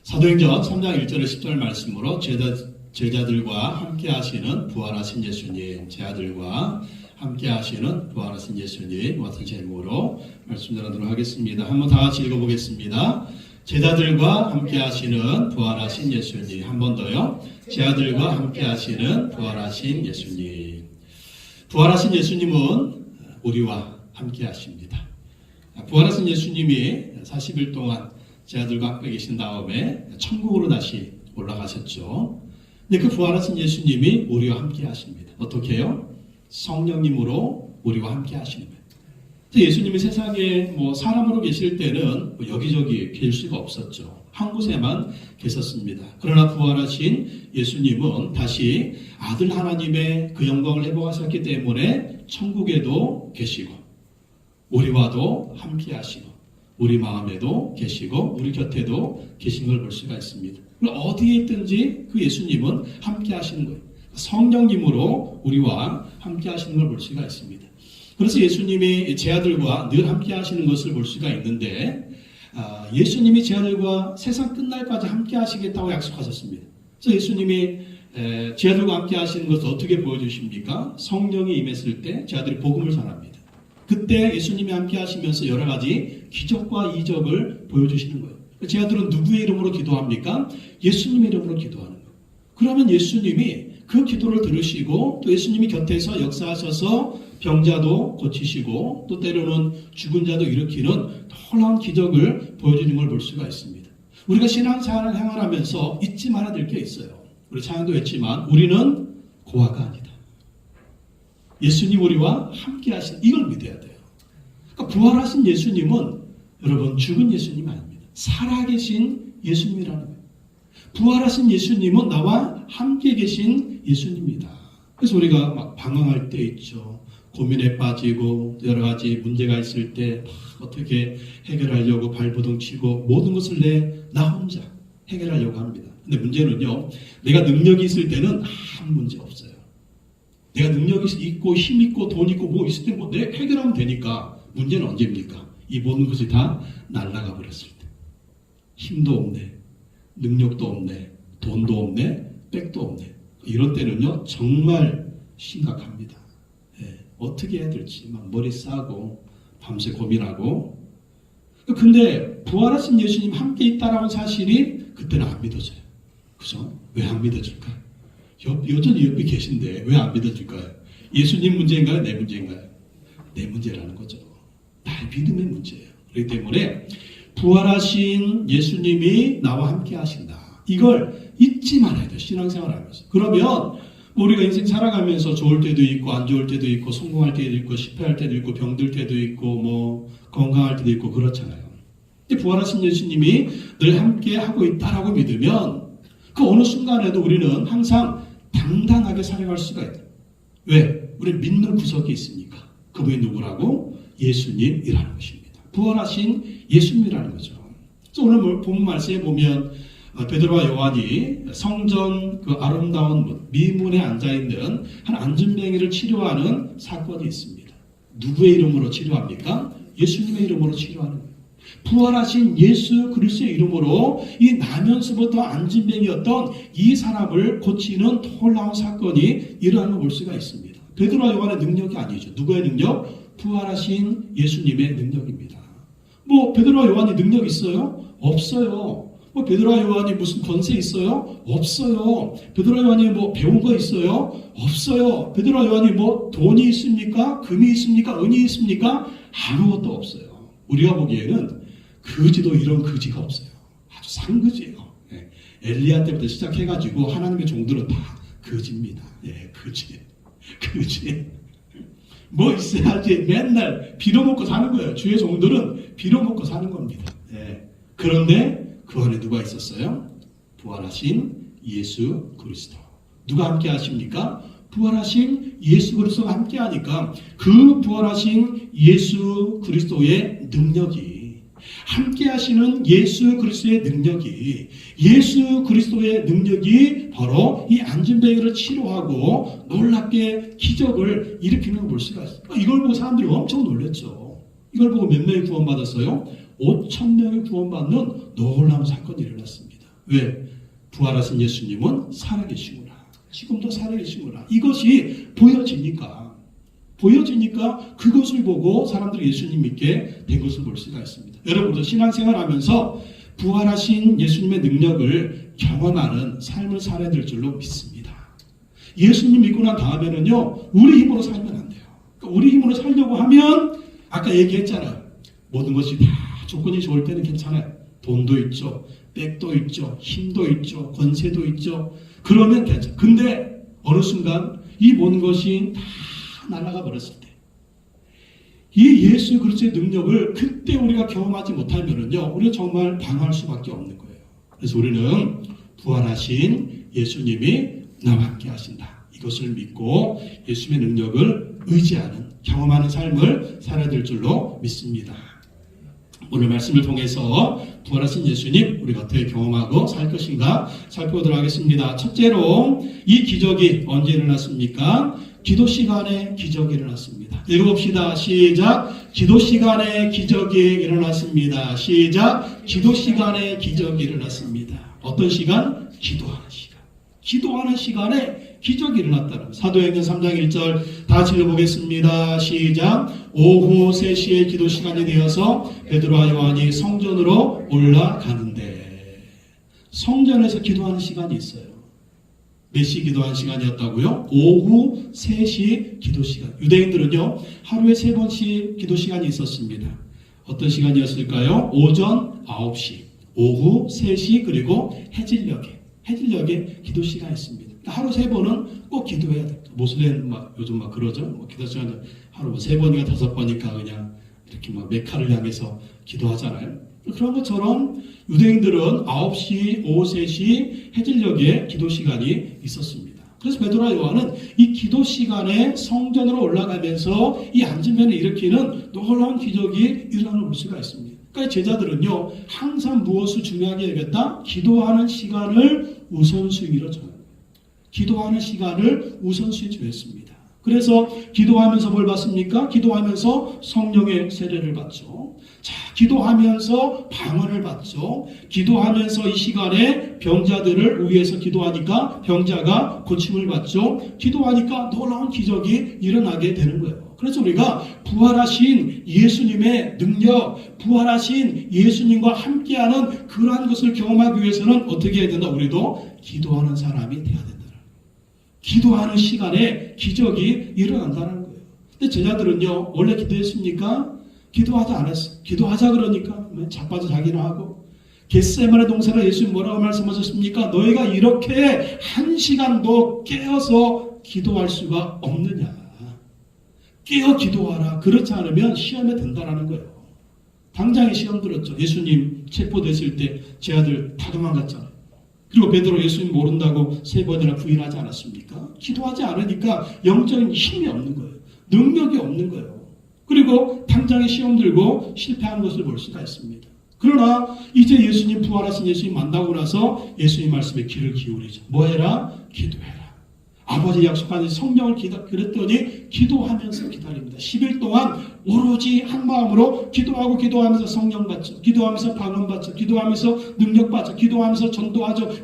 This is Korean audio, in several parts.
사도행전 3장 1절에 10절 말씀으로 제자들과 함께 하시는 부활하신 예수님, 제 아들과 함께 하시는 부활하신 예수님 같은 제목으로 말씀 전하도록 하겠습니다. 한번 다 같이 읽어보겠습니다. 제자들과 함께 하시는 부활하신 예수님. 한 번 더요. 제 아들과 함께 하시는 부활하신 예수님. 부활하신 예수님은 우리와 함께 하십니다. 부활하신 예수님이 40일 동안 제 아들과 함께 계신 다음에 천국으로 다시 올라가셨죠. 근데 그 부활하신 예수님이 우리와 함께 하십니다. 어떻게 해요? 성령님으로 우리와 함께 하시는 거예요. 예수님이 세상에 사람으로 계실 때는 여기저기 계실 수가 없었죠. 한 곳에만 계셨습니다. 그러나 부활하신 예수님은 다시 아들 하나님의 그 영광을 회복하셨기 때문에 천국에도 계시고 우리와도 함께 하시고 우리 마음에도 계시고 우리 곁에도 계신 걸 볼 수가 있습니다. 어디에 있든지 그 예수님은 함께 하시는 거예요. 성령님으로 우리와 함께 하시는 걸 볼 수가 있습니다. 그래서 예수님이 제 아들과 늘 함께 하시는 것을 볼 수가 있는데 예수님이 제 아들과 세상 끝날까지 함께 하시겠다고 약속하셨습니다. 그래서 예수님이 제 아들과 함께 하시는 것을 어떻게 보여주십니까? 성령이 임했을 때 제 아들이 복음을 전합니다. 그때 예수님이 함께 하시면서 여러 가지 기적과 이적을 보여주시는 거예요. 제 아들은 누구의 이름으로 기도합니까? 예수님의 이름으로 기도하는 거예요. 그러면 예수님이 그 기도를 들으시고 또 예수님이 곁에서 역사하셔서 병자도 고치시고 또 때로는 죽은 자도 일으키는 놀라운 기적을 보여주는 걸 볼 수가 있습니다. 우리가 신앙생활을 행하면서 잊지 말아야 될 게 있어요. 우리 찬양도 했지만 우리는 고아가 아니다. 예수님 우리와 함께 하신 이걸 믿어야 돼요. 그러니까 부활하신 예수님은 여러분 죽은 예수님 아닙니다. 살아계신 예수님이라는 거예요. 부활하신 예수님은 나와 함께 계신 예수님입니다. 그래서 우리가 막 방황할 때 있죠. 고민에 빠지고 여러 가지 문제가 있을 때 어떻게 해결하려고 발버둥 치고 모든 것을 나 혼자 해결하려고 합니다. 근데 문제는요. 내가 능력이 있을 때는 아무 문제 없어요. 내가 능력이 있고 힘 있고 돈 있고 뭐 있을 때 내 해결하면 되니까 문제는 언제입니까? 이 모든 것이 다 날아가 버렸을 때. 힘도 없네. 능력도 없네. 돈도 없네. 백도 없네. 이런 때는요. 정말 심각합니다. 어떻게 해야 될지 막 머리 싸고 밤새 고민하고. 근데 부활하신 예수님 함께 있다라는 사실이 그때는 안 믿어져요. 그죠? 왜 안 믿어질까요? 여전히 옆에 계신데 왜 안 믿어질까요? 예수님 문제인가요? 내 문제인가요? 내 문제라는 거죠. 나의 믿음의 문제예요. 그렇기 때문에 부활하신 예수님이 나와 함께 하신다. 이걸 잊지 말아야 돼요. 신앙생활을 하면서. 그러면 우리가 인생 살아가면서 좋을 때도 있고 안 좋을 때도 있고 성공할 때도 있고 실패할 때도 있고 병들 때도 있고 건강할 때도 있고 그렇잖아요. 근데 부활하신 예수님이 늘 함께 하고 있다라고 믿으면 그 어느 순간에도 우리는 항상 당당하게 살아갈 수가 있어요. 왜? 우리 믿는 구석이 있으니까. 그분이 누구라고? 예수님이라는 것입니다. 부활하신 예수님이라는 거죠. 그래서 오늘 본문 말씀에 보면 베드로와 요한이 성전 그 아름다운 미문에 앉아있는 한 안진뱅이를 치료하는 사건이 있습니다. 누구의 이름으로 치료합니까? 예수님의 이름으로 치료하는 거예요. 부활하신 예수 그리스도의 이름으로 이 나면서부터 안진뱅이였던 이 사람을 고치는 놀라운 사건이 일어나는 걸 볼 수가 있습니다. 베드로와 요한의 능력이 아니죠. 누구의 능력? 부활하신 예수님의 능력입니다. 베드로와 요한이 능력 있어요? 없어요. 베드로와 요한이 무슨 권세 있어요? 없어요. 베드로와 요한이 배운 거 있어요? 없어요. 베드로와 요한이 돈이 있습니까? 금이 있습니까? 은이 있습니까? 아무것도 없어요. 우리가 보기에는 거지도 이런 거지가 없어요. 아주 상거지예요. 엘리야 때부터 시작해가지고 하나님의 종들은 다 거지입니다. 거지. 있어야지 맨날 빌어먹고 사는 거예요. 주의 종들은 빌어먹고 사는 겁니다. 그런데 그 안에 누가 있었어요? 부활하신 예수 그리스도. 누가 함께 하십니까? 부활하신 예수 그리스도가 함께 하니까 그 부활하신 예수 그리스도의 능력이 함께 하시는 예수 그리스도의 능력이 바로 이 안진뱅이를 치료하고 놀랍게 기적을 일으키는 걸 볼 수가 있어요. 이걸 보고 사람들이 엄청 놀랐죠. 이걸 보고 몇 명이 구원받았어요? 5,000명이 구원받는 놀라운 사건이 일어났습니다. 왜? 부활하신 예수님은 살아계시구나. 지금도 살아계시구나. 이것이 보여지니까 그것을 보고 사람들이 예수님 믿게 된 것을 볼 수가 있습니다. 여러분도 신앙생활 하면서 부활하신 예수님의 능력을 경험하는 삶을 살아야 될 줄로 믿습니다. 예수님 믿고 난 다음에는요, 우리 힘으로 살면 안 돼요. 그러니까 우리 힘으로 살려고 하면 아까 얘기했잖아요. 모든 것이 다 조건이 좋을 때는 괜찮아요. 돈도 있죠. 백도 있죠. 힘도 있죠. 권세도 있죠. 그러면 괜찮아요. 근데 어느 순간 이 모든 것이 다 날아가 버렸을 때 이 예수 그리스도의 능력을 그때 우리가 경험하지 못하면은요, 우리가 정말 방황할 수밖에 없는 거예요. 그래서 우리는 부활하신 예수님이 나와 함께 하신다. 이것을 믿고 예수님의 능력을 의지하는, 경험하는 삶을 살아야 될 줄로 믿습니다. 오늘 말씀을 통해서 부활하신 예수님 우리가 어떻게 경험하고 살 것인가 살펴보도록 하겠습니다. 첫째로 이 기적이 언제 일어났습니까? 기도 시간에 기적이 일어났습니다. 읽어봅시다. 시작. 기도 시간에 기적이 일어났습니다. 시작. 기도 시간에 기적이 일어났습니다. 어떤 시간? 기도하는 시간. 기도하는 시간에 기적이 일어났다는 거예요. 사도행전 3장 1절 다 읽어보겠습니다. 시작. 오후 3시에 기도 시간이 되어서 베드로와 요한이 성전으로 올라가는데, 성전에서 기도하는 시간이 있어요. 몇 시 기도한 시간이었다고요? 오후 3시 기도 시간. 유대인들은요, 하루에 3번씩 기도 시간이 있었습니다. 어떤 시간이었을까요? 오전 9시, 오후 3시, 그리고 해질녘에 기도 시간이 있습니다. 하루 3번은 꼭 기도해야 돼요. 모슬렘 요즘 그러죠? 기도 시간 하루 3번이나 5번이니까 그냥 이렇게 메카를 향해서 기도하잖아요. 그런 것처럼 유대인들은 9시, 오후 3시, 해질녘에 기도 시간이 있었습니다. 그래서 베드로와 요한은 이 기도 시간에 성전으로 올라가면서 이 앉으면 일으키는 놀라운 기적이 일어나는 볼 수가 있습니다. 그러니까 제자들은요, 항상 무엇을 중요하게 여겼다? 기도하는 시간을 우선순위로 정해요. 기도하는 시간을 우선순위 정했습니다. 그래서 기도하면서 뭘 받습니까? 기도하면서 성령의 세례를 받죠. 자, 기도하면서 방언을 받죠. 기도하면서 이 시간에 병자들을 위해서 기도하니까 병자가 고침을 받죠. 기도하니까 놀라운 기적이 일어나게 되는 거예요. 그래서 우리가 부활하신 예수님의 능력, 부활하신 예수님과 함께하는 그러한 것을 경험하기 위해서는 어떻게 해야 된다? 우리도 기도하는 사람이 돼야 된다. 기도하는 시간에 기적이 일어난다는 거예요. 근데 제자들은요, 원래 기도했습니까? 기도하지 않았어요. 기도하자 그러니까 자빠져 자기나 하고. 겟세마네 동산에 예수님 뭐라고 말씀하셨습니까? 너희가 이렇게 1시간도 깨어서 기도할 수가 없느냐. 깨어 기도하라. 그렇지 않으면 시험에 든다라는 거예요. 당장에 시험 들었죠. 예수님 체포됐을 때 제 아들 다 도망갔잖아요. 그리고 베드로 예수님 모른다고 3번이나 부인하지 않았습니까? 기도하지 않으니까 영적인 힘이 없는 거예요. 능력이 없는 거예요. 그리고 당장에 시험 들고 실패한 것을 볼 수가 있습니다. 그러나 이제 예수님, 부활하신 예수님 만나고 나서 예수님 말씀에 귀를 기울이죠. 뭐 해라? 기도해라. 아버지 약속한 성령을 그랬더니 기도하면서 기다립니다. 10일 동안 오로지 한 마음으로 기도하면서 성령 받죠. 기도하면서 방언 받죠. 기도하면서 능력 받죠. 기도하면서 전도하죠.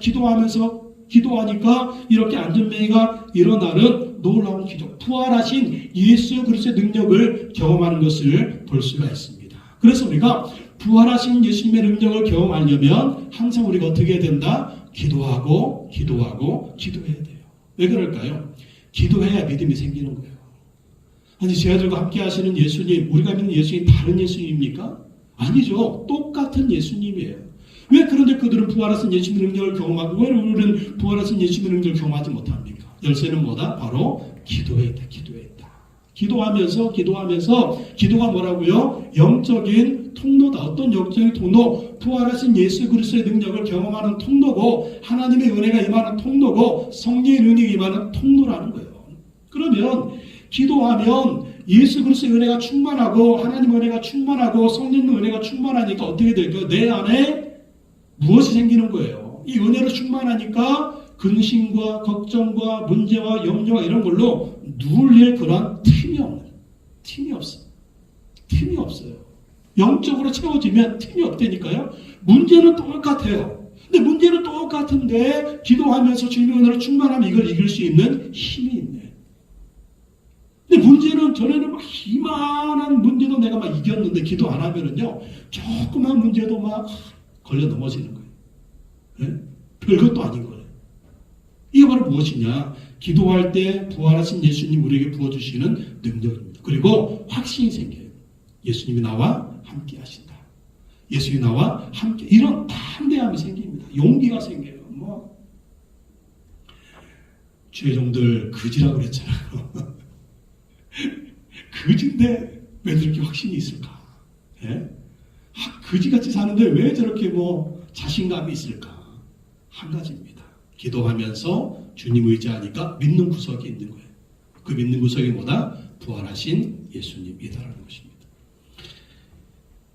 기도하니까 이렇게 안전뱅이가 일어나는 놀라운 기적, 부활하신 예수 그리스도의 능력을 경험하는 것을 볼 수가 있습니다. 그래서 우리가 부활하신 예수님의 능력을 경험하려면 항상 우리가 어떻게 해야 된다? 기도해야 돼요. 왜 그럴까요? 기도해야 믿음이 생기는 거예요. 아니, 제 아들과 함께 하시는 예수님, 우리가 믿는 예수님 다른 예수님입니까? 아니죠. 똑같은 예수님이에요. 왜 그런데 그들은 부활하신 예수님의 능력을 경험하고 왜 우리는 부활하신 예수님의 능력을 경험하지 못합니까? 열쇠는 뭐다? 바로 기도했다. 기도하면서 기도가 뭐라고요? 영적인 통로다. 어떤 영적인 통로? 부활하신 예수 그리스도의 능력을 경험하는 통로고 하나님의 은혜가 임하는 통로고 성령의 능력이 임하는 통로라는 거예요. 그러면 기도하면 예수 그리스도의 은혜가 충만하고 하나님의 은혜가 충만하고 성령의 은혜가 충만하니까 어떻게 될까요? 내 안에 무엇이 생기는 거예요? 이 은혜로 충만하니까 근심과 걱정과 문제와 염려와 이런 걸로 누릴 그런 틈이 없어요. 영적으로 채워지면 틈이 없다니까요. 문제는 똑같아요. 근데 문제는 똑같은데 기도하면서 주님의 은혜로 충만하면 이걸 이길 수 있는 힘이 있네. 근데 문제는 전에는 막 이만한 문제도 내가 막 이겼는데 기도 안 하면은요 조그만 문제도 막 걸려 넘어지는 거예요. 네? 별것도 아닌 거예요. 이게 바로 무엇이냐? 기도할 때 부활하신 예수님 우리에게 부어주시는 능력입니다. 그리고 확신이 생겨요. 예수님이 나와 함께 하신다. 예수님이 나와 함께, 이런 담대함이 생깁니다. 용기가 생겨요. 죄종들 그지라고 그랬잖아요. 그지인데 왜 저렇게 확신이 있을까? 예? 그지같이 사는데 왜 저렇게 자신감이 있을까? 한 가지입니다. 기도하면서 주님 의지하니까 믿는 구석이 있는 거예요. 그 믿는 구석이 뭐다? 부활하신 예수님이다라는 것입니다.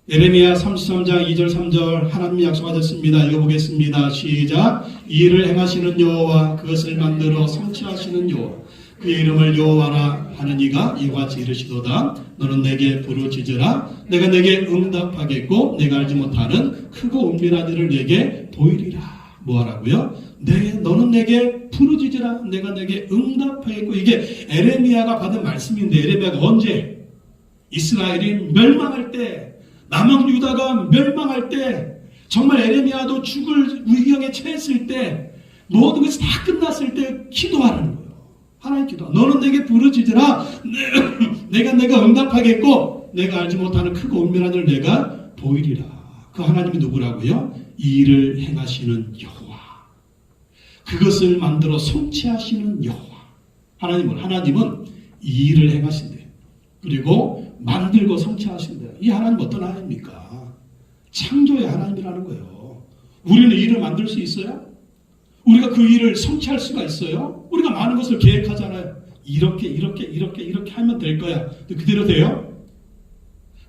예레미야 33장 2절 3절 하나님이 약속하셨습니다. 읽어보겠습니다. 시작. 이 일을 행하시는 여호와 그것을 만들어 성취하시는 여호와 그의 이름을 여호와라 하는 이가 이와 같이 이르시도다. 너는 내게 부르짖으라. 내가 내게 응답하겠고 내가 알지 못하는 크고 은밀한 일을 내게 보이리라. 뭐하라고요? 너는 내게 부르짖으라. 내가 내게 응답하겠고. 이게 에레미야가 받은 말씀인데 에레미야가 언제? 이스라엘이 멸망할 때, 남왕 유다가 멸망할 때, 정말 에레미야도 죽을 위경에 처했을 때, 모든 것이 다 끝났을 때 기도하라는 거예요. 하나님 기도. 너는 내게 부르짖으라. 내가 응답하겠고 내가 알지 못하는 크고 은밀한 일을 내가 보이리라. 그 하나님이 누구라고요? 이 일을 행하시는 여호와. 그것을 만들어 성취하시는 여호와. 하나님은 이 일을 행하신대요. 그리고 만들고 성취하신대요. 이 하나님 어떤 하나님입니까? 창조의 하나님이라는 거예요. 우리는 이 일을 만들 수 있어요? 우리가 그 일을 성취할 수가 있어요? 우리가 많은 것을 계획하잖아요. 이렇게 하면 될 거야. 그대로 돼요?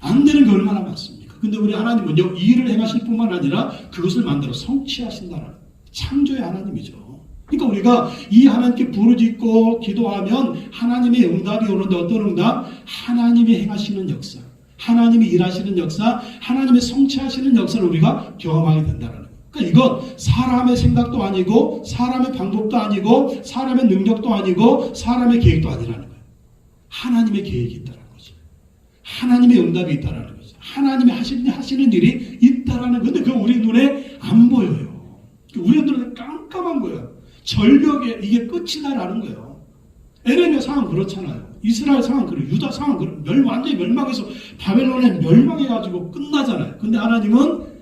안 되는 게 얼마나 많습니까? 근데 우리 하나님은요, 이 일을 행하실 뿐만 아니라 그것을 만들어 성취하신다는 창조의 하나님이죠. 그러니까 우리가 이 하나님께 부르짖고 기도하면 하나님의 응답이 오는데 어떤 응답? 하나님이 행하시는 역사, 하나님이 일하시는 역사, 하나님의 성취하시는 역사를 우리가 경험하게 된다는 거예요. 그러니까 이건 사람의 생각도 아니고 사람의 방법도 아니고 사람의 능력도 아니고 사람의 계획도 아니라는 거예요. 하나님의 계획이 있다는 거죠. 하나님의 응답이 있다는 거죠. 하나님이 하시는 일이 있다는 건데 그거 우리 눈에 안 보여요. 우리 눈에 깜깜한 거예요. 절벽에 이게 끝이다라는 거예요. 에레미야 상황 그렇잖아요. 이스라엘 상황 그래요. 유다 상황 그래요. 완전히 멸망해서 바벨론에 멸망해가지고 끝나잖아요. 근데 하나님은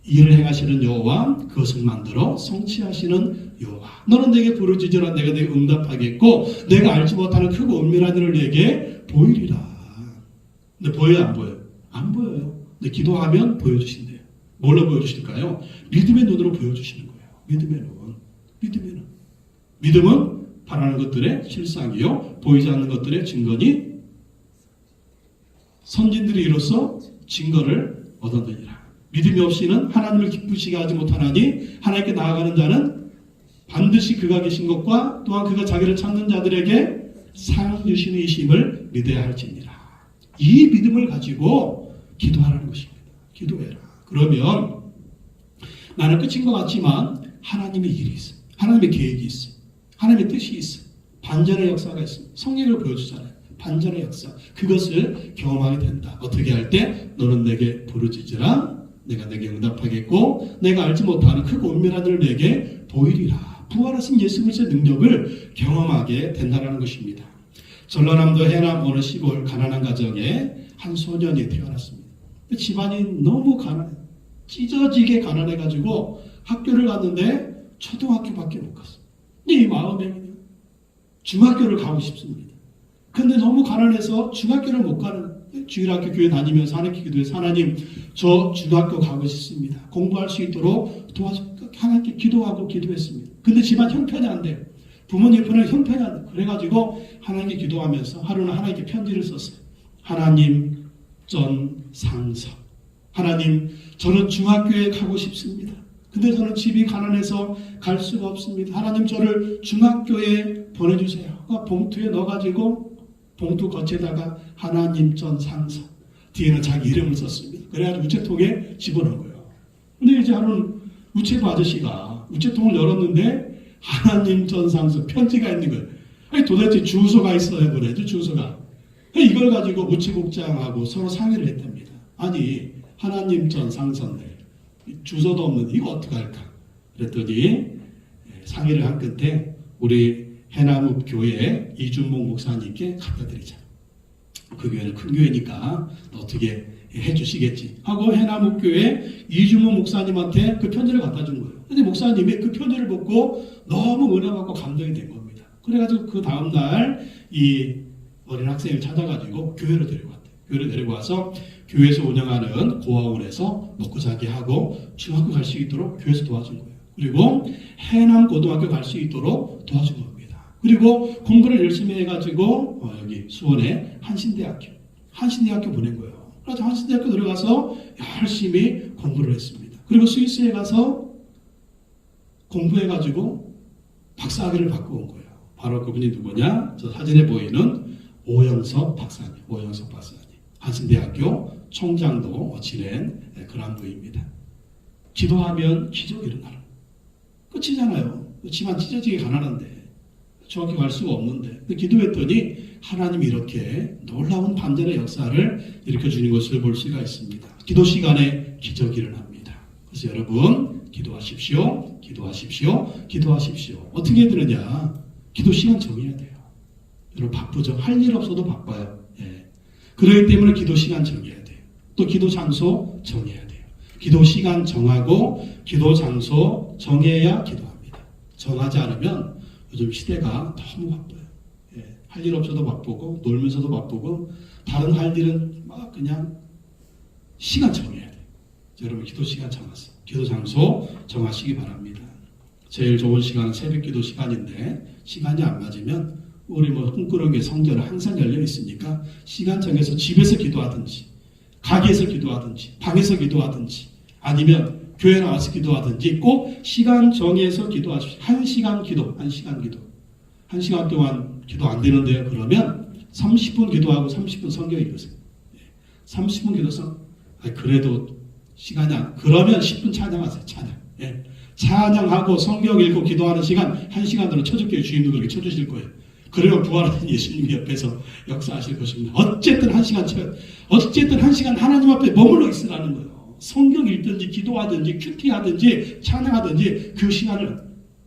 일을 행하시는 여호와 그것을 만들어 성취하시는 여호와. 너는 내게 부르짖으라. 내가 내게 응답하겠고 내가 알지 못하는 크고 은밀한 일을 내게 보이리라. 근데 보여요 안 보여요? 안 보여요. 근데 기도하면 보여주신대요. 뭘로 보여주실까요? 믿음의 눈으로 보여주시는 거예요. 믿음의 눈. 믿음은 바라는 것들의 실상이요 보이지 않는 것들의 증거니 선진들이 이로써 증거를 얻었느니라. 믿음이 없이는 하나님을 기쁘시게 하지 못하나니 하나님께 나아가는 자는 반드시 그가 계신 것과 또한 그가 자기를 찾는 자들에게 상 주시는 이심을 믿어야 할지니라. 이 믿음을 가지고 기도하라는 것입니다. 기도해라. 그러면 나는 끝인 것 같지만 하나님의 일이 있어. 하나님의 계획이 있어. 하나님의 뜻이 있어. 반전의 역사가 있습니다. 성령을 보여주잖아요. 반전의 역사. 그것을 경험하게 된다. 어떻게 할 때? 너는 내게 부르짖으라. 내가 내게 응답하겠고 내가 알지 못하는 크고 은밀한 일을 내게 보이리라. 부활하신 예수 그리스도의 능력을 경험하게 된다는 것입니다. 전라남도 해남 어느 시골 가난한 가정에 한 소년이 태어났습니다. 집안이 너무 가난해. 찢어지게 가난해가지고 학교를 갔는데 초등학교밖에 못 갔어요. 근데 이 마음에 중학교를 가고 싶습니다. 근데 너무 가난해서 중학교를 못 가는 주일학교 교회 다니면서 하나님께 기도해서 하나님 저 중학교 가고 싶습니다. 공부할 수 있도록 하나님께 기도하고 기도했습니다. 근데 집안 형편이 안 돼요. 부모님 편은 형편이 안 돼요. 그래가지고 하나님께 기도하면서 하루는 하나님께 편지를 썼어요. 하나님 전 상서 하나님 저는 중학교에 가고 싶습니다. 근데 저는 집이 가난해서 갈 수가 없습니다. 하나님 저를 중학교에 보내주세요. 봉투에 넣어가지고 봉투 겉에다가 하나님 전 상서 뒤에는 자기 이름을 썼습니다. 그래가지고 우체통에 집어넣은 거예요. 근데 이제 하루는 우체부 아저씨가 우체통을 열었는데 하나님 전상서 편지가 있는 거예요. 아니 도대체 주소가 있어야 그래도 주소가. 이걸 가지고 우체국장하고 서로 상의를 했답니다. 아니 하나님 전상서인데 주소도 없는데 이거 어떡할까? 그랬더니 상의를 한 끝에 우리 해남읍 교회 이준목 목사님께 갖다 드리자. 그 교회는 큰 교회니까 어떻게 해주시겠지 하고 해남읍 교회 이준목 목사님한테 그 편지를 갖다 준 거예요. 근데 목사님이 그 편지를 보고 너무 은혜 받고 감동이 된 겁니다. 그래가지고 그 다음날 이 어린 학생을 찾아가지고 교회로 데리고 왔대요. 교회로 데리고 와서 교회에서 운영하는 고아원에서 먹고 자기 하고 중학교 갈 수 있도록 교회에서 도와준 거예요. 그리고 해남 고등학교 갈 수 있도록 도와준 겁니다. 그리고 공부를 열심히 해가지고 여기 수원에 한신대학교 보낸 거예요. 그래서 한신대학교 들어가서 열심히 공부를 했습니다. 그리고 스위스에 가서 공부해가지고 박사학위를 받고 온 거예요. 바로 그분이 누구냐? 저 사진에 보이는 오영석 박사님. 한신대학교 총장도 지낸 그런 분입니다. 기도하면 기적이 일어나는 끝이잖아요. 집안 찢어지게 가난한데 중학교 갈 수가 없는데 기도했더니 하나님이 이렇게 놀라운 반전의 역사를 일으켜주는 것을 볼 수가 있습니다. 기도 시간에 기적이 일어납니다. 그래서 여러분 기도하십시오. 어떻게 해야 되느냐? 기도 시간 정해야 돼요. 여러분 바쁘죠? 할 일 없어도 바빠요. 그렇기 때문에 기도 시간 정해야 돼요. 또 기도 장소 정해야 돼요. 기도 시간 정하고 기도 장소 정해야 기도합니다. 정하지 않으면 요즘 시대가 너무 바빠요. 할 일 없어도 바쁘고 놀면서도 바쁘고 다른 할 일은 막 그냥 시간 정해야 돼요. 여러분 기도 시간 정하세요. 기도 장소 정하시기 바랍니다. 제일 좋은 시간은 새벽 기도 시간인데 시간이 안 맞으면 우리 꿈꾸러기 성전은 항상 열려 있으니까 시간 정해서 집에서 기도하든지 가게에서 기도하든지 방에서 기도하든지 아니면 교회 나와서 기도하든지 꼭 시간 정해서 기도하십시오. 1시간 기도. 1시간 동안 기도 안 되는데요. 그러면 30분 기도하고 30분 성경 읽으세요. 30분 기도서 그래도 시간이 안 그러면 10분 찬양하세요. 찬양하고 성경 읽고 기도하는 시간 1시간으로 쳐줄게요. 주님도 그렇게 쳐주실 거예요. 그래요. 부활하신 예수님이 옆에서 역사하실 것입니다. 어쨌든 1시간 하나님 앞에 머물러 있으라는 거예요. 성경 읽든지 기도하든지 큐티하든지 찬양하든지 그 시간을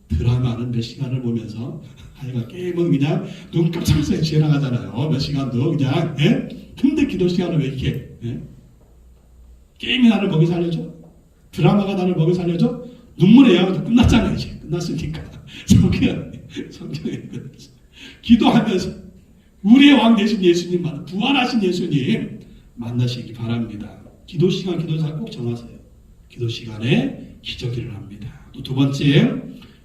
드라마는 몇 시간을 보면서 하여가 게임은 그냥 눈 깜짝사이 지나가잖아요. 몇 시간도 그냥 근데 기도 시간은 왜 이렇게 게임이 나를 먹여 살려줘? 드라마가 나를 먹여 살려줘? 눈물의 양도 끝났잖아요. 이제 끝났으니까 성경에 기도하면서 우리의 왕 되신 예수님 부활하신 예수님 만나시기 바랍니다. 기도 시간, 기도 시간 꼭 정하세요. 기도 시간에 기적이 일어납니다. 또 두 번째,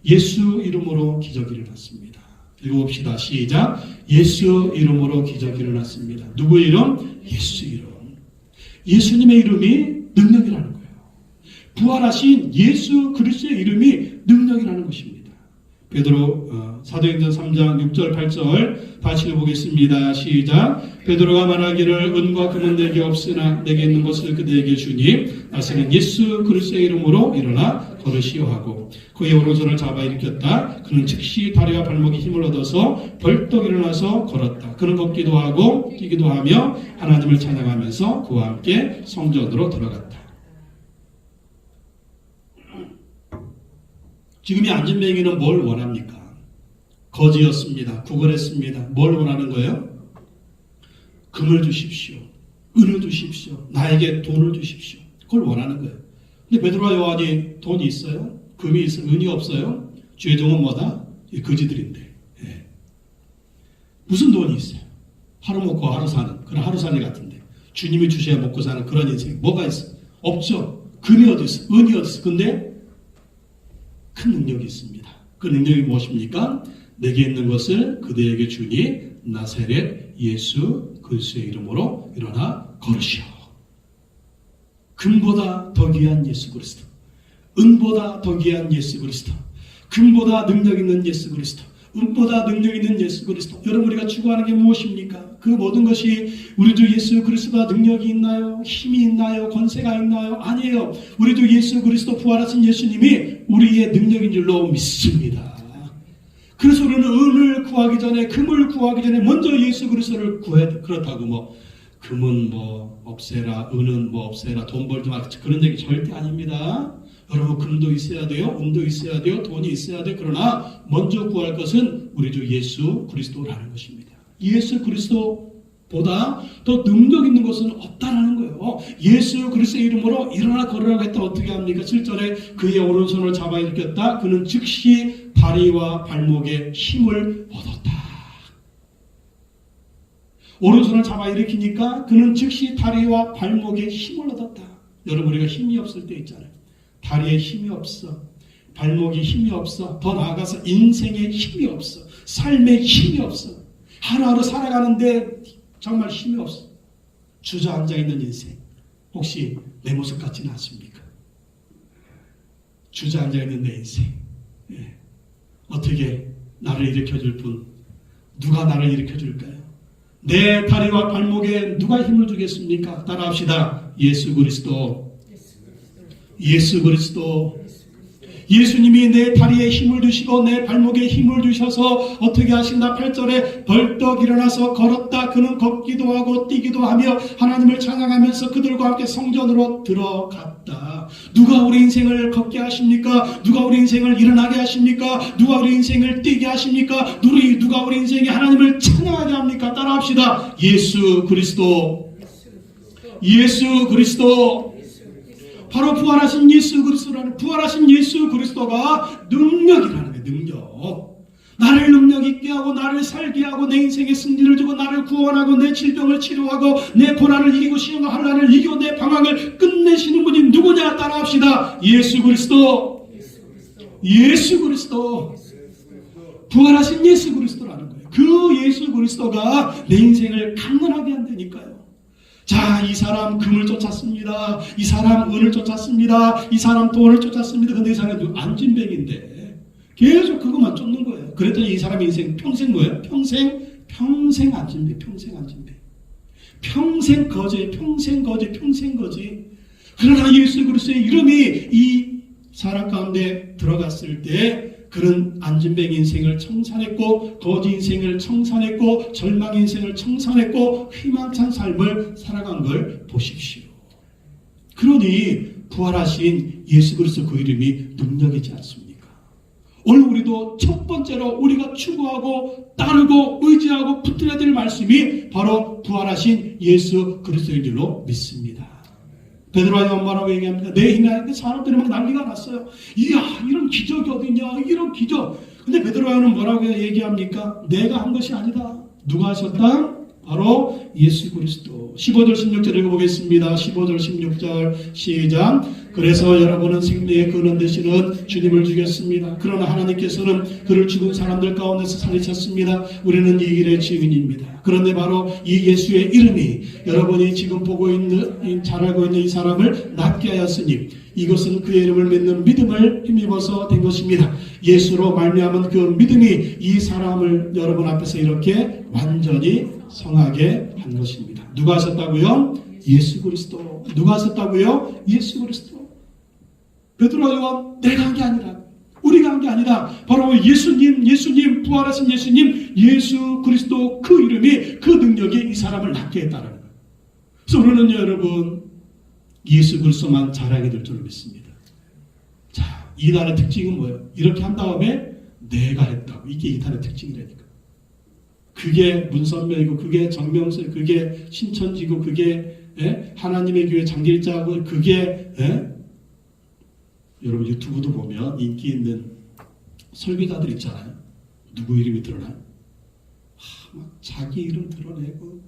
예수 이름으로 기적이 일어났습니다. 읽어봅시다. 시작. 예수 이름으로 기적이 일어났습니다. 누구의 이름? 예수 이름. 예수님의 이름이 능력이라는 거예요. 부활하신 예수 그리스도의 이름이 능력이라는 것입니다. 베드로 사도행전 3장 6절 8절 다시 읽어보겠습니다. 시작. 베드로가 말하기를 은과 금은 내게 없으나 내게 있는 것을 그대에게 주니 나서는 예수 그리스도의 이름으로 일어나 걸으시오 하고 그의 오른손을 잡아 일으켰다. 그는 즉시 다리와 발목에 힘을 얻어서 벌떡 일어나서 걸었다. 그는 걷기도 하고 뛰기도 하며 하나님을 찬양하면서 그와 함께 성전으로 들어갔다. 지금 이 안진뱅이는 뭘 원합니까? 거지였습니다. 구걸했습니다. 뭘 원하는 거예요? 금을 주십시오. 은을 주십시오. 나에게 돈을 주십시오. 그걸 원하는 거예요. 근데 베드로와 요한이 돈이 있어요? 금이 있어요? 은이 없어요? 주의 종은 뭐다? 거지들인데. 무슨 돈이 있어요? 하루 먹고 하루 사는 그런 하루살이 같은데 주님이 주셔야 먹고 사는 그런 인생 뭐가 있어요? 없죠. 금이 어디 있어? 은이 어디 있어? 근데 큰 능력이 있습니다. 그 능력이 무엇입니까? 내게 있는 것을 그대에게 주니 나사렛 예수 그리스도의 이름으로 일어나 걸으시오. 금보다 더 귀한 예수 그리스도, 은보다 더 귀한 예수 그리스도, 금보다 능력 있는 예수 그리스도, 은보다 능력 있는 예수 그리스도. 여러분 우리가 추구하는 게 무엇입니까? 그 모든 것이 우리 주 예수 그리스도가 능력이 있나요? 힘이 있나요? 권세가 있나요? 아니에요. 우리 주 예수 그리스도 부활하신 예수님이 우리의 능력인 줄로 믿습니다. 그래서 우리는 은을 구하기 전에, 금을 구하기 전에 먼저 예수 그리스도를 구해야 돼. 그렇다고 뭐 금은 뭐 없애라, 은은 뭐 없애라, 돈 벌지 마, 그런 얘기 절대 아닙니다. 여러분, 금도 있어야 돼요, 은도 있어야 돼요, 돈이 있어야 돼요. 그러나 먼저 구할 것은 우리 주 예수 그리스도라는 것입니다. 예수 그리스도보다 더 능력 있는 것은 없다라는 거예요. 예수 그리스도의 이름으로 일어나 걸으라고 했다. 어떻게 합니까? 7절에 그의 오른손을 잡아 일으켰다. 그는 즉시 다리와 발목에 힘을 얻었다. 오른손을 잡아 일으키니까 그는 즉시 다리와 발목에 힘을 얻었다. 여러분, 우리가 힘이 없을 때 있잖아요. 다리에 힘이 없어, 발목에 힘이 없어, 더 나아가서 인생에 힘이 없어, 삶에 힘이 없어, 하루하루 살아가는데 정말 힘이 없어. 주저앉아 있는 인생, 혹시 내 모습 같지는 않습니까? 주저앉아 있는 내 인생, 어떻게 나를 일으켜줄 분, 누가 나를 일으켜줄까요? 내 다리와 발목에 누가 힘을 주겠습니까? 따라합시다. 예수 그리스도. 예수 그리스도. 예수님이 내 다리에 힘을 주시고 내 발목에 힘을 주셔서 어떻게 하신다? 8절에 벌떡 일어나서 걸었다. 그는 걷기도 하고 뛰기도 하며 하나님을 찬양하면서 그들과 함께 성전으로 들어갔다. 누가 우리 인생을 걷게 하십니까? 누가 우리 인생을 일어나게 하십니까? 누가 우리 인생을 뛰게 하십니까? 누가 우리 인생에 하나님을 찬양하게 합니까? 따라합시다. 예수 그리스도. 예수 그리스도. 바로 부활하신 예수 그리스도라는, 부활하신 예수 그리스도가 능력이라는 거예요. 능력. 나를 능력 있게 하고 나를 살게 하고 내 인생에 승리를 주고 나를 구원하고 내 질병을 치료하고 내 고난을 이기고 시험과 환난을 이기고 내 방황을 끝내시는 분이 누구냐? 따라합시다. 예수 그리스도. 예수 그리스도. 부활하신 예수 그리스도라는 거예요. 그 예수 그리스도가 내 인생을 강건하게 한다니까요. 자, 이 사람 금을 쫓았습니다. 이 사람 은을 쫓았습니다. 이 사람 돈을 쫓았습니다. 근데 이 사람은 안진뱅인데 계속 그것만 쫓는 거예요. 그랬더니 이 사람의 인생 평생 뭐예요? 평생 안진뱅, 평생 안진뱅. 평생 거지, 평생 거지, 평생 거지. 그러나 예수 그리스도의 이름이 이 사람 가운데 들어갔을 때 그런 안진뱅 인생을 청산했고 거지 인생을 청산했고 절망 인생을 청산했고 희망찬 삶을 살아간 걸 보십시오. 그러니 부활하신 예수 그리스도 그 이름이 능력이지 않습니까? 오늘 우리도 첫 번째로 우리가 추구하고 따르고 의지하고 붙들어야 될 말씀이 바로 부활하신 예수 그리스도인 줄로 믿습니다. 베드로가 뭐라고 얘기합니까? 내 힘이 아닌데 사람들이 막 난리가 났어요. 이야, 이런 기적이 어디냐, 이런 기적. 근데 베드로는 뭐라고 얘기합니까? 내가 한 것이 아니다. 누가 하셨다? 바로 예수 그리스도. 15절 16절 읽어보겠습니다. 15절 16절 시작. 그래서 여러분은 생명의 근원 되시는 주님을 죽였습니다. 그러나 하나님께서는 그를 죽은 사람들 가운데서 살리셨습니다. 우리는 이 일의 증인입니다. 그런데 바로 이 예수의 이름이 여러분이 지금 보고 있는, 잘 알고 있는 이 사람을 낫게 하였으니 이것은 그의 이름을 믿는 믿음을 힘입어서 된 것입니다. 예수로 말미암은 그 믿음이 이 사람을 여러분 앞에서 이렇게 완전히 성하게 한 것입니다. 누가 하셨다고요? 예수 그리스도. 누가 하셨다고요? 예수 그리스도. 베드로와 요한 내가 한 게 아니라, 우리가 한 게 아니라 바로 예수님 부활하신 예수님 예수 그리스도 그 이름이, 그 능력이 이 사람을 낫게 했다는 거예요. 그래서 우리는요 여러분 예수 그리스도만 잘하게 될 줄 믿습니다. 자, 이단의 특징은 뭐예요? 이렇게 한 다음에 내가 했다고. 이게 이단의 특징이라니까. 그게 문선명이고 그게 정명세, 그게 신천지고 그게 하나님의 교회 장길자고 그게 여러분 유튜브도 보면 인기 있는 설교자들 있잖아요. 누구 이름이 드러나요? 막 자기 이름 드러내고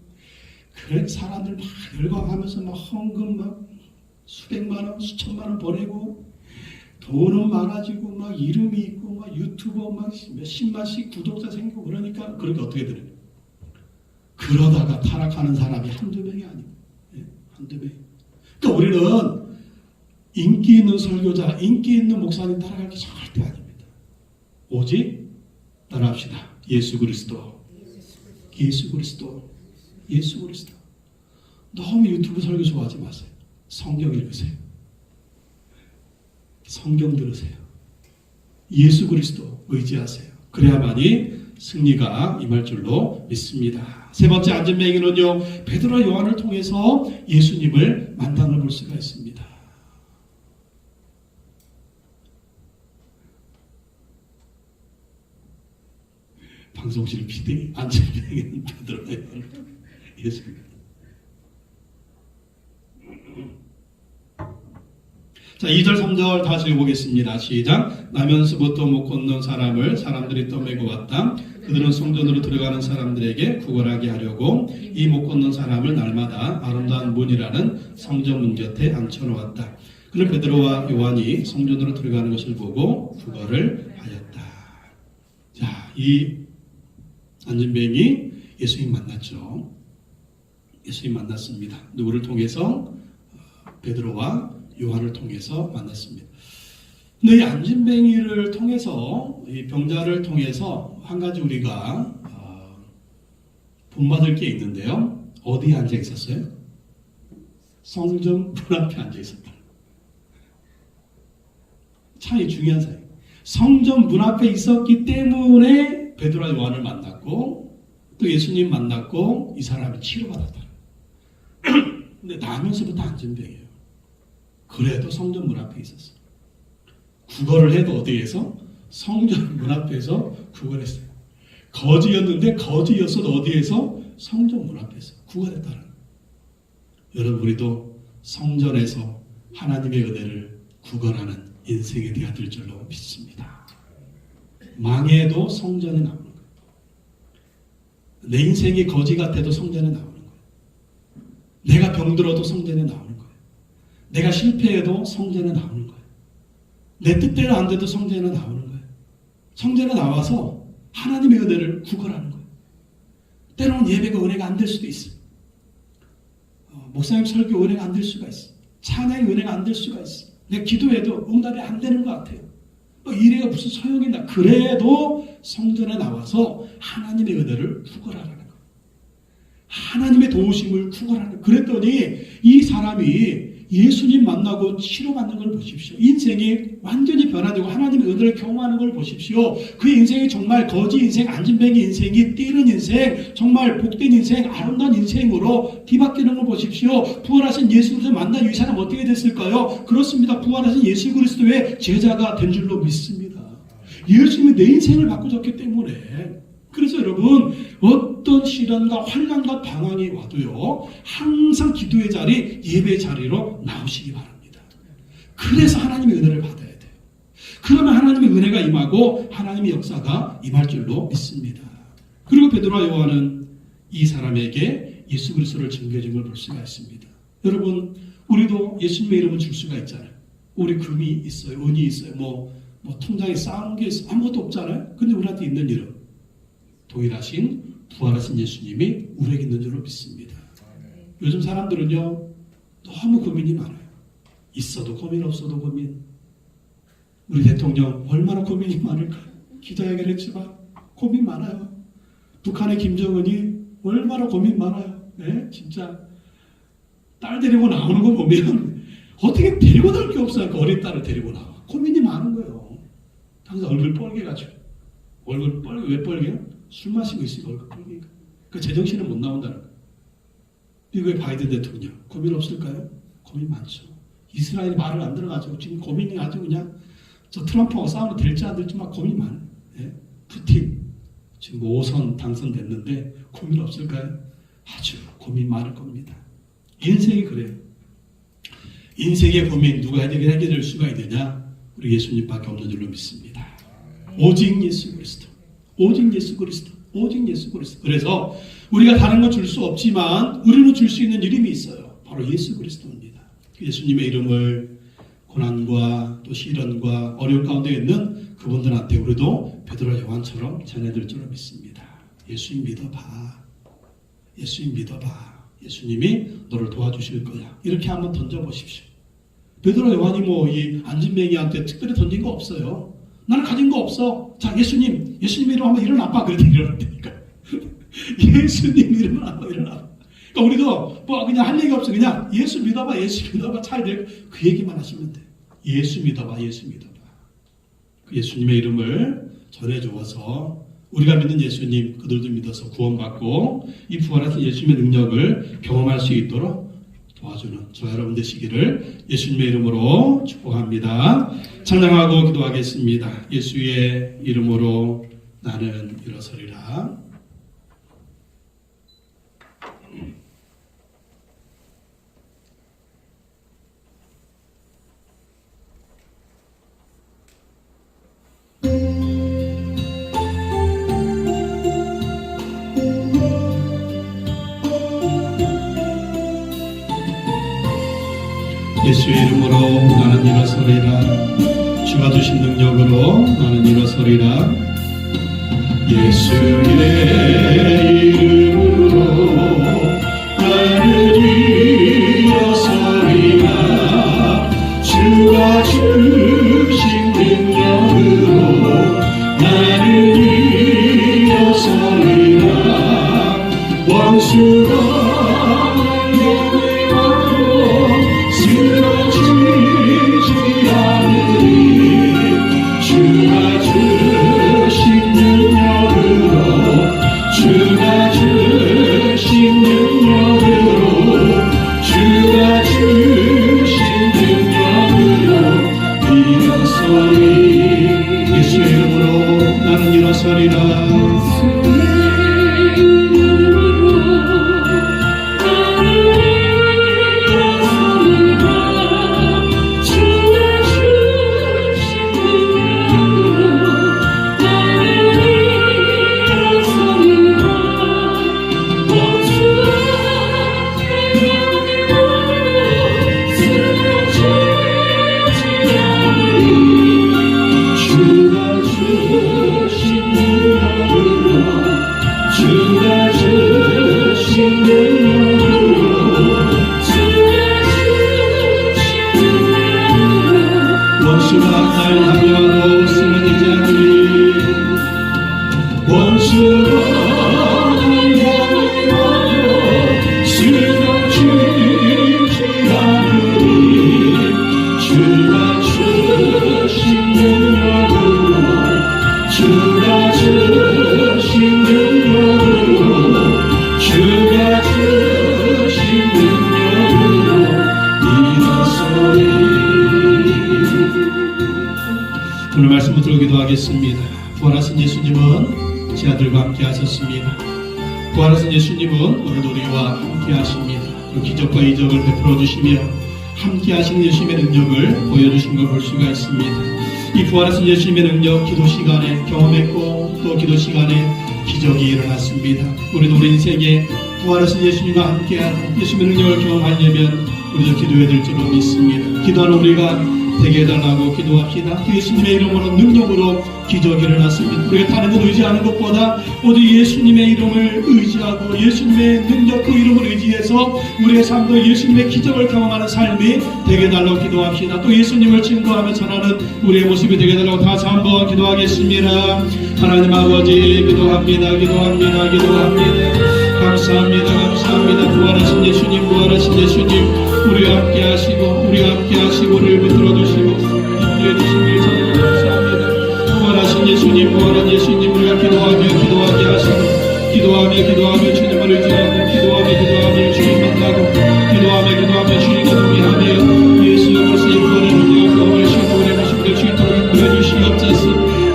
그래 사람들 막 열광하면서 막 헌금 막 수백만 원, 수천만 원 보내고 돈은 많아지고 막 이름이 있고 막 유튜버 막 몇십만씩 구독자 생기고 그러니까 그렇게 어떻게 되는 거예요? 그러다가 타락하는 사람이 한두 명이 아니고 한두 명. 그러니까 우리는 인기 있는 설교자, 인기 있는 목사님 따라갈 게 절대 아닙니다. 오직 따라합시다. 예수 그리스도. 예수 그리스도. 예수 그리스도. 너무 유튜브 설교 좋아하지 마세요. 성경 읽으세요. 성경 들으세요. 예수 그리스도 의지하세요. 그래야만이 승리가 임할 줄로 믿습니다. 세 번째 안전뱅이는요, 베드로와 요한을 통해서 예수님을 만나는 볼 수가 있습니다. 방송실 PD 안전뱅이는 베드로와 요한을 예수님. 자, 2절 3절 다시 읽어보겠습니다. 시작. 나면서부터 못 걷는 사람을 사람들이 떠매고 왔다. 그들은 성전으로 들어가는 사람들에게 구걸하게 하려고 이 못 걷는 사람을 날마다 아름다운 문이라는 성전 문 곁에 앉혀놓았다. 그는 베드로와 요한이 성전으로 들어가는 것을 보고 구걸을 하였다. 자, 이 안전뱅이 예수님 만났죠. 예수님 만났습니다. 누구를 통해서? 베드로와 요한을 통해서 만났습니다. 근데 이 안진뱅이를 통해서, 이 병자를 통해서 한 가지 우리가 본받을 게 있는데요. 어디에 앉아 있었어요? 성전 문 앞에 앉아 있었다. 참 중요한 사실. 성전 문 앞에 있었기 때문에 베드로와 요한을 만났고 또 예수님 만났고 이 사람이 치료받았다. 근데 나면서부터 안진뱅이에요. 그래도 성전 문 앞에 있었어. 구걸을 해도 어디에서? 성전 문 앞에서 구걸했어요. 거지였는데 거지였어도 어디에서? 성전 문 앞에서 구걸했다는 거예요. 여러분, 우리도 성전에서 하나님의 은혜를 구걸하는 인생이 되어야 될 줄로 믿습니다. 망해도 성전에 나오는 거예요. 내 인생이 거지 같아도 성전에 나오는 거예요. 내가 병들어도 성전에 나오는 거예요. 내가 실패해도 성전에 나오는 거예요. 내 뜻대로 안 돼도 성전에 나오는 거예요. 성전에 나와서 하나님의 은혜를 구걸하는 거예요. 때로는 예배가 은혜가 안 될 수도 있어요. 목사님 설교 은혜가 안 될 수가 있어요. 찬양이 은혜가 안 될 수가 있어요. 내가 기도해도 응답이 안 되는 것 같아요. 이래가 무슨 소용이 나. 그래도 성전에 나와서 하나님의 은혜를 구걸하라는 거예요. 하나님의 도우심을 구걸하는 거예요. 그랬더니 이 사람이 예수님 만나고 치료받는 걸 보십시오. 인생이 완전히 변화되고 하나님의 은혜를 경험하는 걸 보십시오. 그 인생이 정말 거지 인생, 안진뱅이 인생이 뛰는 인생, 정말 복된 인생, 아름다운 인생으로 뒤바뀌는 걸 보십시오. 부활하신 예수 그리스도 만난 이 사람 어떻게 됐을까요? 그렇습니다. 부활하신 예수 그리스도의 제자가 된 줄로 믿습니다. 예수님이 내 인생을 바꾸셨기 때문에. 그래서 여러분, 어떤 시련과 환난과 방황이 와도요, 항상 기도의 자리, 예배의 자리로 나오시기 바랍니다. 그래서 하나님의 은혜를 받아야 돼요. 그러면 하나님의 은혜가 임하고 하나님의 역사가 임할 줄로 믿습니다. 그리고 베드로와 요한은 이 사람에게 예수 그리스도를 증거해 준 걸 볼 수가 있습니다. 여러분, 우리도 예수님의 이름을 줄 수가 있잖아요. 우리 금이 있어요, 은이 있어요, 뭐 통장에 쌓아놓은 게 있어요. 아무것도 없잖아요. 근데 우리한테 있는 이름, 동일하신 부활하신 예수님이 우리에게 있는 줄로 믿습니다. 요즘 사람들은요, 너무 고민이 많아요. 있어도 고민, 없어도 고민. 우리 대통령 얼마나 고민이 많을까요? 기자회견 했지만 고민 많아요. 북한의 김정은이 얼마나 고민 많아요. 네? 진짜 딸 데리고 나오는 거 보면 어떻게 데리고 나올 게 없어요. 그 어린 딸을 데리고 나와. 고민이 많은 거예요. 항상 얼굴 뻘개가지고. 얼굴 뻘개, 왜 뻘개요? 술 마시고 있으니까 얼굴 뻘개니까. 그 제정신은 못 나온다는 거예요. 미국의 바이든 대통령 고민 없을까요? 고민 많죠. 이스라엘이 말을 안 들어가지고 지금 고민이 아주 그냥 저 트럼프하고 싸우면 될지 안 될지 막 고민이 많아요. 예? 푸틴 지금 5선 당선됐는데 고민 없을까요? 아주 고민 많을 겁니다. 인생이 그래요. 인생의 고민 누가 해결할 수가 있느냐? 우리 예수님밖에 없는 줄로 믿습니다. 오직 예수 그리스도, 오직 예수 그리스도, 오직 예수 그리스도. 그래서 우리가 다른 거 줄 수 없지만 우리는 줄 수 있는 이름이 있어요. 바로 예수 그리스도입니다. 예수님의 이름을 고난과 또 시련과 어려움 가운데 있는 그분들한테 우리도 베드로와 요한처럼 전해드릴 줄로 믿습니다. 예수님 믿어봐. 예수님 믿어봐. 예수님이 너를 도와주실 거야. 이렇게 한번 던져보십시오. 베드로와 요한이 이 안진뱅이한테 특별히 던진 거 없어요. 나는 가진 거 없어. 자, 예수님 이름 한번 일어나봐. 그래도 일어난다니까. 예수님 이름을 한번 일어나. 그러니까 우리도 뭐 그냥 할 얘기 없어. 그냥 예수 믿어봐, 예수 믿어봐. 잘 될, 그 얘기만 하시면 돼. 예수 믿어봐, 예수 믿어봐. 그 예수님의 이름을 전해주어서 우리가 믿는 예수님, 그들도 믿어서 구원받고 이 부활하신 예수님의 능력을 경험할 수 있도록 도와주는 저 여러분 되시기를 예수님의 이름으로 축복합니다. 찬양하고 기도하겠습니다. 예수의 이름으로 나는 일어서리라. 예수의 이름으로 나는 일어서리라. 주가 주신 능력으로 나는 일어서리라. 예수의 이름으로 나는 일어서리라. 주가 주신 능력으로 나는 일어서리라. 원수가 예수의 이름으로 나는 일어서리라. 원수가 날 향하고 쓰러지지 않으리. 원수가 날 향하고 쓰러지지 않으리. 주가 주신 능력으로 주가 주신 능력으로 주가 주신 능력으로 일어서리. 오늘 말씀 붙들고 기도하겠습니다. 부활하신 예수님은 제 아들과 함께 하셨습니다. 부활하신 예수님은 오늘도 우리와 함께 하십니다. 그 기적과 이적을 베풀어 주시며 함께 하시는 예수님의 능력을 보여주신 걸 볼 수가 있습니다. 이 부활하신 예수님의 능력 기도 시간에 경험했고 또 기도 시간에 기적이 일어났습니다. 우리도 우리 인생에 부활하신 예수님과 함께하는 예수님의 능력을 경험하려면 우리도 기도해야 될 줄로 믿습니다. 기도하는 우리가 되게 해달라고 기도합시다. 예수님의 이름으로 능력으로 기적이 일어났습니다. 우리가 다른 것 의지하는 것보다 모두 예수님의 이름을 의지하고 예수님의 능력 그 이름을 의지해서 우리의 삶도 예수님의 기적을 경험하는 삶이 되게 해달라고 기도합시다. 또 예수님을 증거하며 전하는 우리의 모습이 되게 해달라고 다시 한번 기도하겠습니다. 하나님 아버지 기도합니다. 감사합니다. 부활하신 예수님 우리와 함께 하시고 우리를 붙들어 주시고 인도해 주시길 정말 감사합니다. 부활하신 예수님 우리가 기도하게 하시고 기도하며 주님을 의지하고 기도하며 주님 만나고 기도하며 주님과 동의하며 예수 그리스도의 구원의 능력을 경험할 수 있는 우리의 모습 될 수 있도록 인도해 주시옵소서.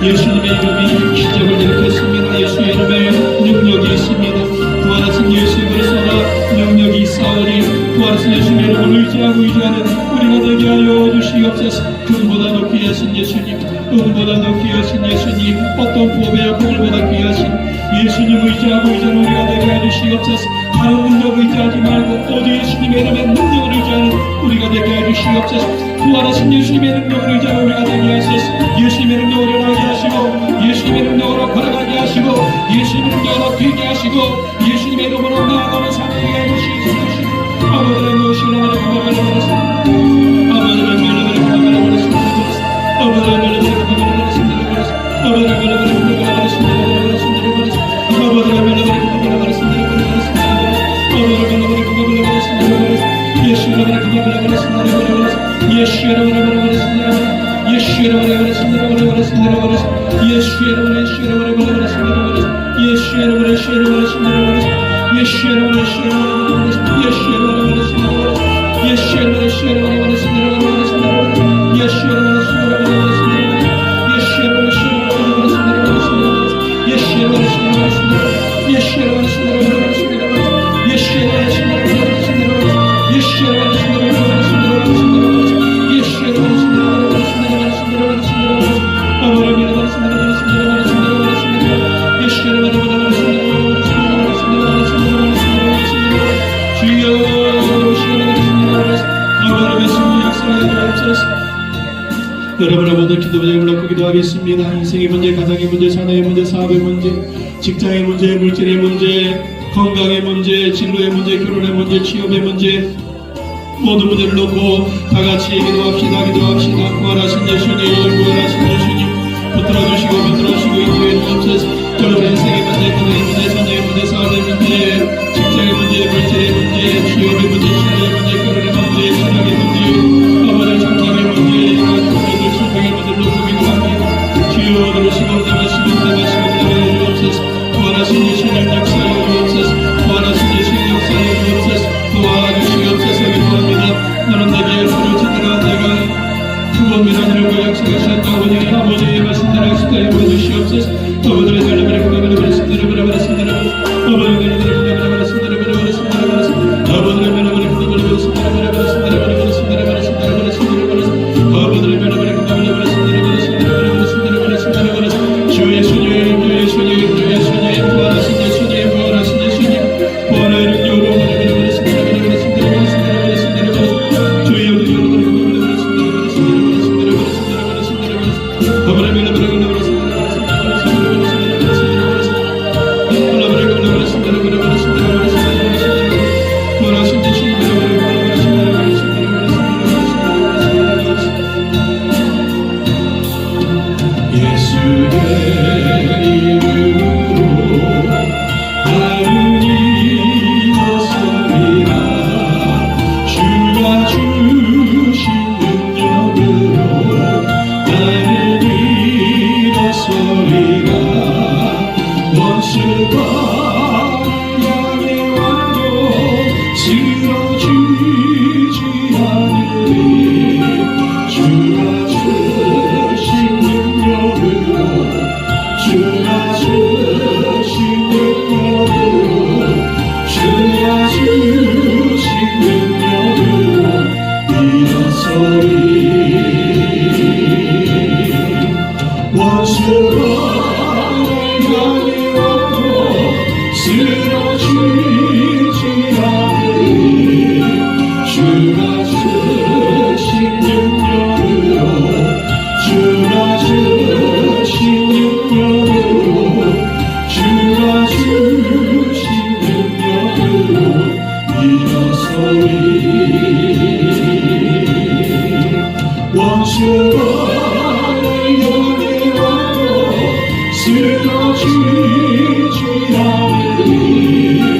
예수님의 이름이 기적을 일으켰습니다. 예수의 이름에 능력이 있습니다. 부활하신 예수 그리스도가 능력이 있사오니 부활하신 예수님의 이름을 의지하는 우리가 되게 하여 주시옵소서. 금보다 더 귀하신 예수님, 은보다 더 귀하신 예수님, 어떤 부업의 여건을보다 귀하신 예수님 의지하는 우리가 되게 하여 주시옵소서. 다른 능력 의지하지 말고 오직 예수님의 이름의 능력을 의지하는 우리가 되게 하여 주시옵소서. 부활하신 예수님의 능력을 의지하는 우리가 되게 하소서. 예수님의 능력으로 일어나게 하시고 예수님의 능력으로 걸어가게 하시고 예수님의 능력으로 되게 하시고 예수님의 이름으로 나아가는 삶을 되게 하여 주시옵소서. 아버지의 무엇이나 아버지의 여러분의 모든 기도 제목을 놓고 기도하겠습니다. 인생의 문제, 가정의 문제, 자녀의 문제, 사업의 문제, 직장의 문제, 물질의 문제, 건강의 문제, 진로의 문제, 결혼의 문제, 취업의 문제, 모든 문제를 놓고 다 같이 기도합시다. 부활하신 예수님, 부활하신 예수님, 붙들어주시고 인도해 주옵소서. 여러분의 인생의 문제, 가정의 문제, 자녀의 문제, 사업의 문제, 직장의 문제, 물질의 문제, 취업의 문제, 진로의 문제, 결혼의 문제, 신앙의 문제, 아버지 장남의 문제, 성경의 문제를 놓고 기도합니다. 주여 들으시고 내마시고 주옵소서. 부활하신 예수님 역사에 주옵소서. 부활하신 예수님 역사에 주옵소서. 도와주시옵소서. 기도합니다. 나는 내게 서로 지내가 내가 구원이나 하늘과 약속하셨다. 아버지의 말씀대로 약속하여 보여주시옵소서. 아버지의 잘라버리고 말씀대로 말씀대로 쓰러지지 않으리